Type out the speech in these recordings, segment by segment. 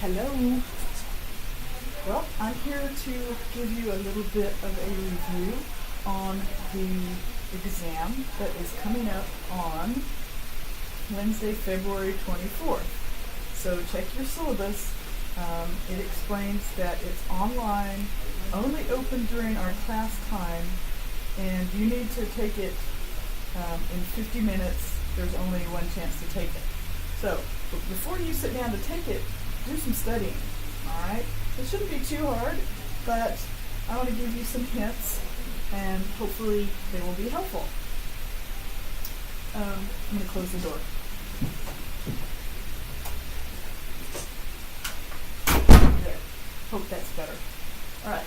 Hello. Well, I'm here to give you a little bit of a review on the exam that is coming up on Wednesday, February 24th. So check your syllabus. It explains that it's online, only open during our class time, and you need to take it in 50 minutes. There's only one chance to take it. So before you sit down to take it, do some studying, all right? It shouldn't be too hard, but I want to give you some hints, and hopefully they will be helpful. I'm going to close the door. There. Hope that's better. All right.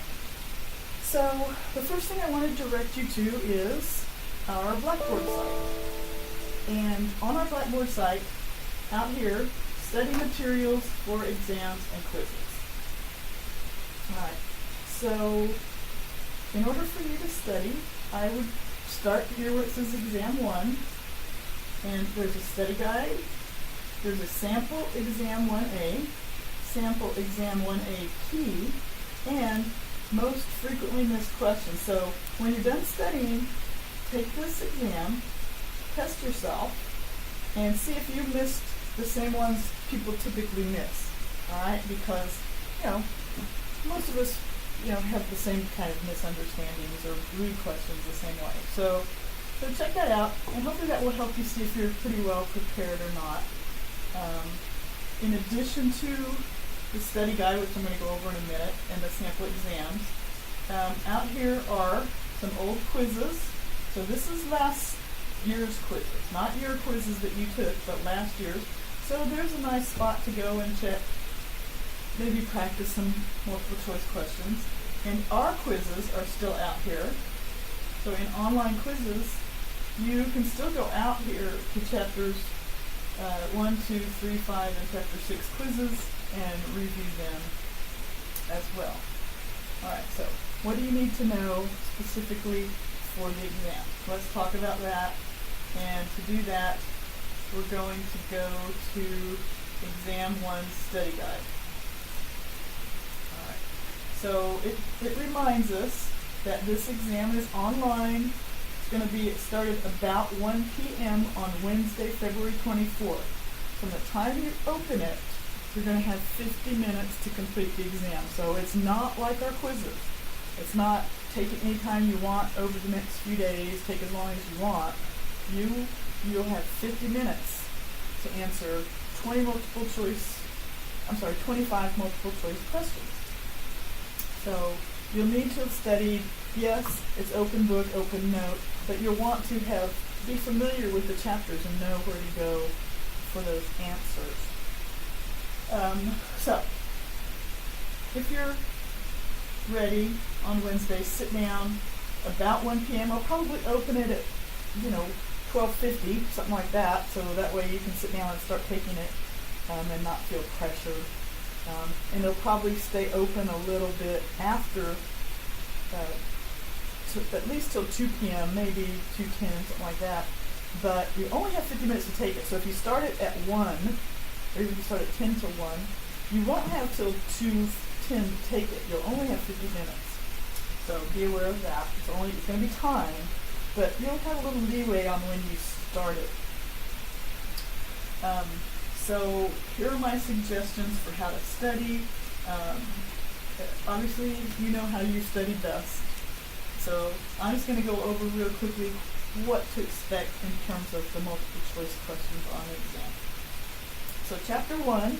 So the first thing I want to direct you to is our Blackboard site. And on our Blackboard site, out here, study materials for exams and quizzes. Alright, so in order for you to study, I would start here where it says Exam 1, and there's a study guide, there's a sample Exam 1A, sample Exam 1A key, and most frequently missed questions. So when you're done studying, take this exam, test yourself, and see if you missed the same ones people typically miss, all right? Because, most of us, have the same kind of misunderstandings or read questions the same way. So check that out, and hopefully that will help you see if you're pretty well prepared or not. In addition to the study guide, which I'm going to go over in a minute, and the sample exams, out here are some old quizzes. So this is last year's quizzes, not your quizzes that you took, but last year's. So there's a nice spot to go and check, maybe practice some multiple choice questions. And our quizzes are still out here. So in online quizzes, you can still go out here to chapters 1, 2, 3, 5, and chapter 6 quizzes and review them as well. Alright, so what do you need to know specifically for the exam? Let's talk about that. And to do that, we're going to go to Exam 1 Study Guide. Alright, so it reminds us that this exam is online. It's going to be started about 1 p.m. on Wednesday, February 24th. From the time you open it, you're going to have 50 minutes to complete the exam. So it's not like our quizzes. It's not take it any time you want over the next few days, take as long as you want. You'll have 50 minutes to answer 25 multiple choice questions. So you'll need to have studied. Yes, it's open book, open note, but you'll want to be familiar with the chapters and know where to go for those answers. So if you're ready on Wednesday, sit down about 1 p.m. I'll probably open it at 12:50, something like that, so that way you can sit down and start taking it and not feel pressured. And it'll probably stay open a little bit after, at least till 2 p.m., maybe 2:10, something like that. But you only have 50 minutes to take it, so if you start it at 1, or even start at 10 to 1, you won't have till 2:10 to take it. You'll only have 50 minutes. So be aware of that. It's going to be time, but you'll have a little leeway on when you start it. So here are my suggestions for how to study. Obviously, you know how you study best. So I'm just going to go over real quickly what to expect in terms of the multiple choice questions on the exam. So chapter 1,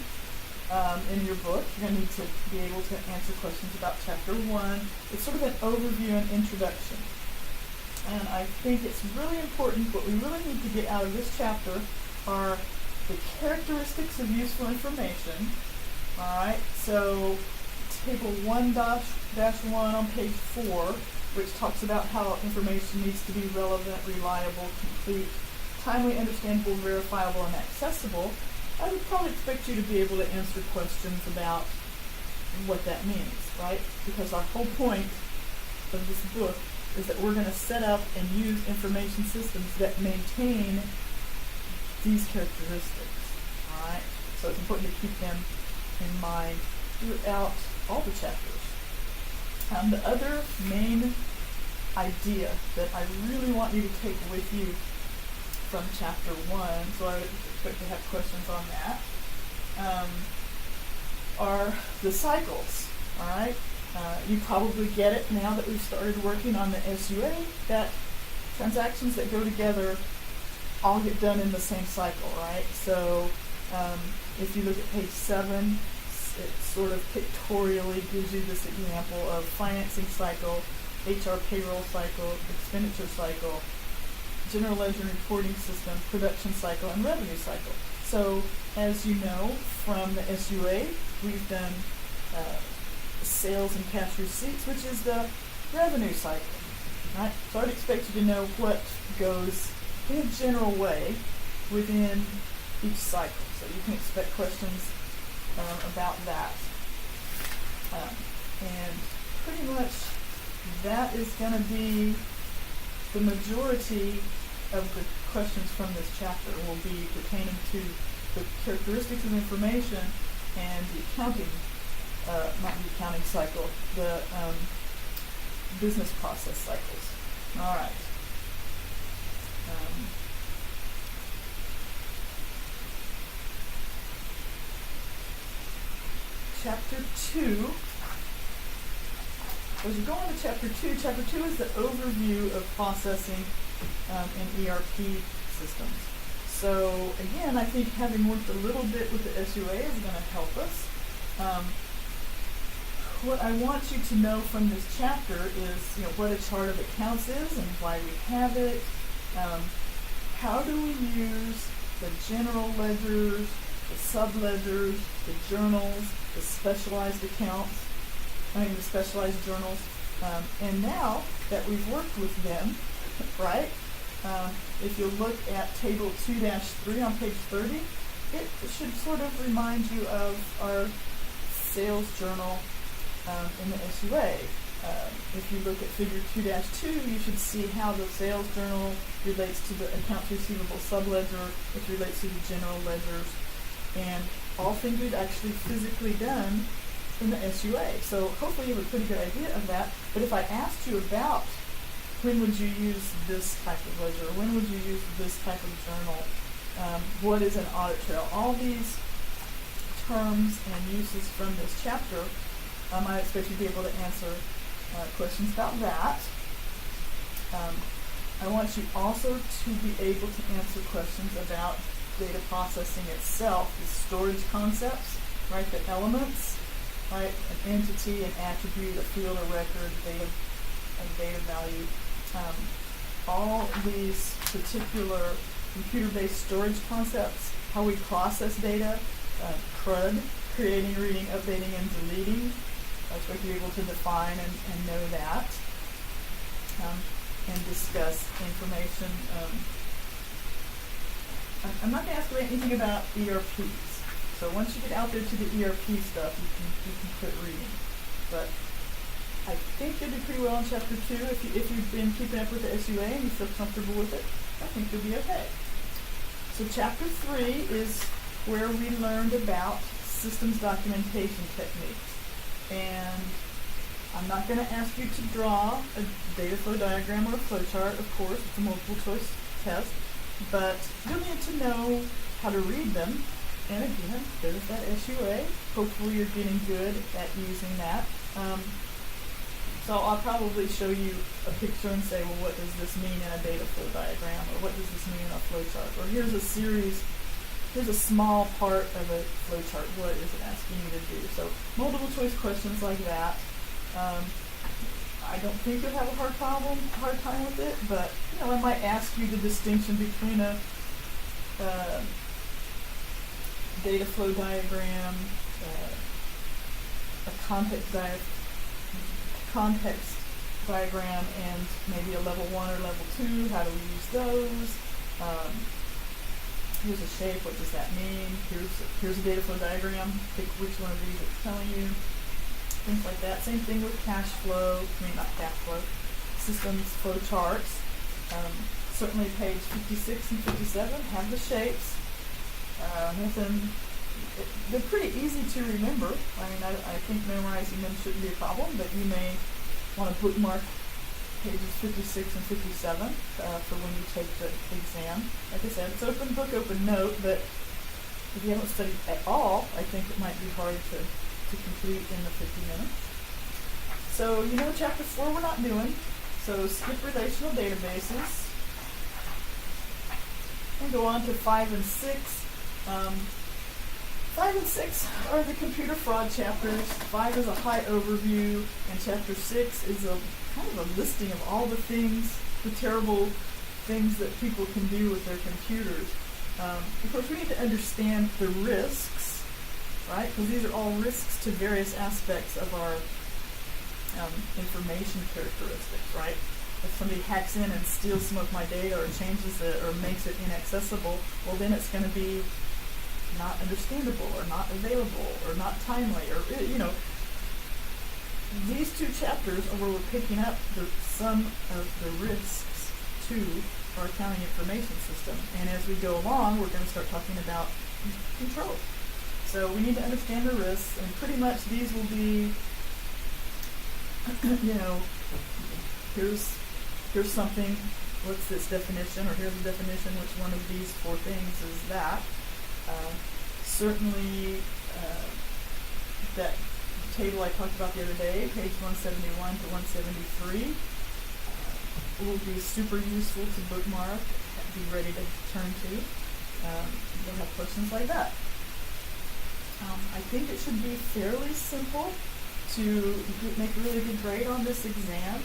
in your book, you're going to need to be able to answer questions about chapter 1. It's sort of an overview and introduction. And I think it's really important, what we really need to get out of this chapter are the characteristics of useful information. Alright, so table 1-1 on page 4, which talks about how information needs to be relevant, reliable, complete, timely, understandable, verifiable, and accessible. I would probably expect you to be able to answer questions about what that means, right? Because our whole point of this book is that we're going to set up and use information systems that maintain these characteristics, all right? So it's important to keep them in mind throughout all the chapters. The other main idea that I really want you to take with you from chapter 1, so I would expect to have questions on that, are the cycles, all right? You probably get it now that we've started working on the SUA, that transactions that go together all get done in the same cycle, right? So if you look at page 7, it sort of pictorially gives you this example of financing cycle, HR payroll cycle, expenditure cycle, general ledger and reporting system, production cycle, and revenue cycle. So as you know from the SUA, we've done sales and cash receipts, which is the revenue cycle, right? So I'd expect you to know what goes in a general way within each cycle. So you can expect questions about that. And pretty much that is going to be the majority of the questions from this chapter will be pertaining to the characteristics of information and the accounting, not the accounting cycle, the business process cycles. All right. Chapter 2. As you go on to chapter 2 is the overview of processing in ERP systems. So again, I think having worked a little bit with the SUA is going to help us. What I want you to know from this chapter is, what a chart of accounts is and why we have it. How do we use the general ledgers, the sub-ledgers, the journals, the specialized accounts, the specialized journals, and now that we've worked with them, right, if you look at table 2-3 on page 30, it should sort of remind you of our sales journal in the SUA. If you look at figure 2-2, you should see how the sales journal relates to the accounts receivable subledger, which relates to the general ledgers, and all things we've actually physically done in the SUA. So hopefully you have a pretty good idea of that. But if I asked you about when would you use this type of ledger, when would you use this type of journal, what is an audit trail, all these terms and uses from this chapter, I expect you to be able to answer questions about that. I want you also to be able to answer questions about data processing itself, the storage concepts, right, the elements, right, an entity, an attribute, a field, a record, data value. All these particular computer-based storage concepts, how we process data, CRUD, creating, reading, updating, and deleting. I expect you to be able to define and know that, and discuss information. I'm not going to ask you anything about ERPs. So once you get out there to the ERP stuff, you can quit reading. But I think you'll do pretty well in chapter 2. If you've been keeping up with the SUA and you feel comfortable with it, I think you'll be okay. So chapter 3 is where we learned about systems documentation techniques. And I'm not going to ask you to draw a data flow diagram or a flow chart, of course. It's a multiple choice test. But you'll need to know how to read them. And again, there's that SUA. Hopefully you're getting good at using that. So I'll probably show you a picture and say, well, what does this mean in a data flow diagram? Or what does this mean in a flow chart? Or here's a small part of a flow chart. What is it asking you to do? So multiple choice questions like that. I don't think you'll have a hard time with it, but I might ask you the distinction between a data flow diagram, a context diagram, and maybe a level 1 or level 2. How do we use those? Here's a shape. What does that mean? Here's a data flow diagram. Pick which one of these it's telling you. Things like that. Same thing with cash flow. Not cash flow. Systems flow charts. Certainly page 56 and 57 have the shapes. they're pretty easy to remember. I mean, I think memorizing them shouldn't be a problem, but you may want to bookmark pages 56 and 57 for when you take the exam. Like I said, it's open book, open note, but if you haven't studied at all, I think it might be hard to complete in the 50 minutes. So you know chapter 4 we're not doing, so skip relational databases. And go on to 5 and 6. 5 and 6 are the computer fraud chapters. 5 is a high overview, and chapter 6 is a kind of a listing of all the things, the terrible things that people can do with their computers. Of course, we need to understand the risks, right? Because these are all risks to various aspects of our information characteristics, right? If somebody hacks in and steals some of my data or changes it or makes it inaccessible, well then it's going to be not understandable or not available or not timely, or, you know, these two chapters are where we're picking up some of the risks to our accounting information system. And as we go along, we're going to start talking about control. So we need to understand the risks, and pretty much these will be, you know, here's something, what's this definition, or here's the definition, which one of these 4 things is that. Certainly, that table I talked about the other day, page 171 to 173, will be super useful to bookmark, be ready to turn to. They'll have questions like that. I think it should be fairly simple to make a really good grade on this exam.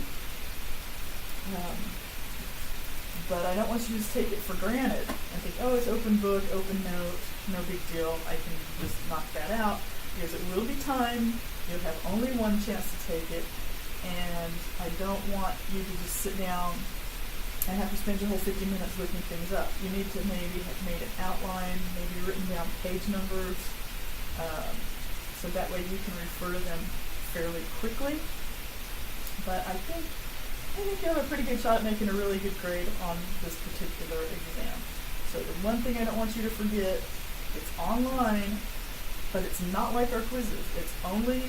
But I don't want you to just take it for granted and think, oh, it's open book, open note, no big deal, I can just knock that out, because it will be timed. You'll have only one chance to take it, and I don't want you to just sit down and have to spend your whole 50 minutes looking things up. You need to maybe have made an outline, maybe written down page numbers, so that way you can refer to them fairly quickly. But I think you have a pretty good shot at making a really good grade on this particular exam. So the one thing I don't want you to forget, it's online, but it's not like our quizzes. It's only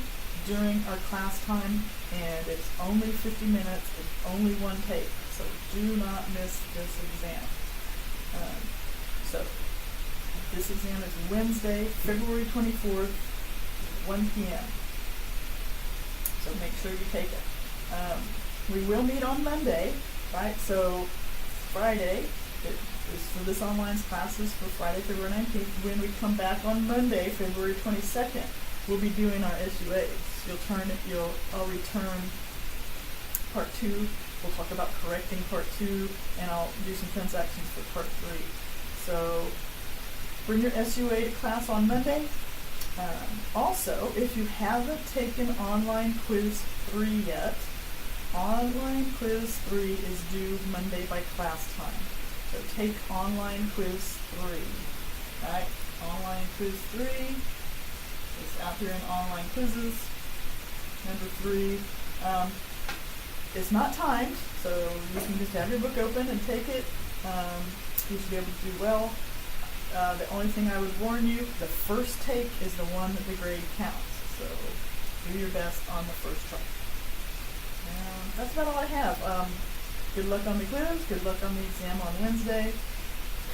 during our class time, and it's only 50 minutes, it's only one take. So do not miss this exam. So this exam is Wednesday, February 24th, 1 p.m. So make sure you take it. We will meet on Monday, right? So Friday is for this online classes for Friday, February 19th. When we come back on Monday, February 22nd, we'll be doing our SUAs. I'll return part 2. We'll talk about correcting part 2, and I'll do some transactions for part 3. So bring your SUA to class on Monday. Also, if you haven't taken online quiz 3 yet, online quiz 3 is due Monday by class time. So take online quiz 3. Alright, online quiz 3 is out here in online quizzes. Number 3. It's not timed, so you can just have your book open and take it. You should be able to do well. The only thing I would warn you, the first take is the one that the grade counts. So do your best on the first try. That's about all I have. Good luck on the quiz, good luck on the exam on Wednesday.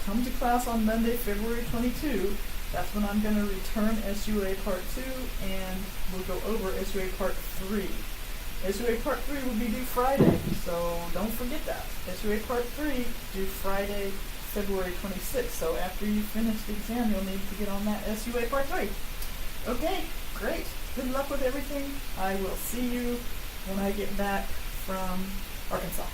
Come to class on Monday, February 22. That's when I'm going to return SUA Part 2, and we'll go over SUA Part 3. SUA Part 3 will be due Friday, so don't forget that. SUA Part 3 due Friday, February 26th. So after you finish the exam, you'll need to get on that SUA Part 3. Okay, great. Good luck with everything. I will see you when I get back from Arkansas.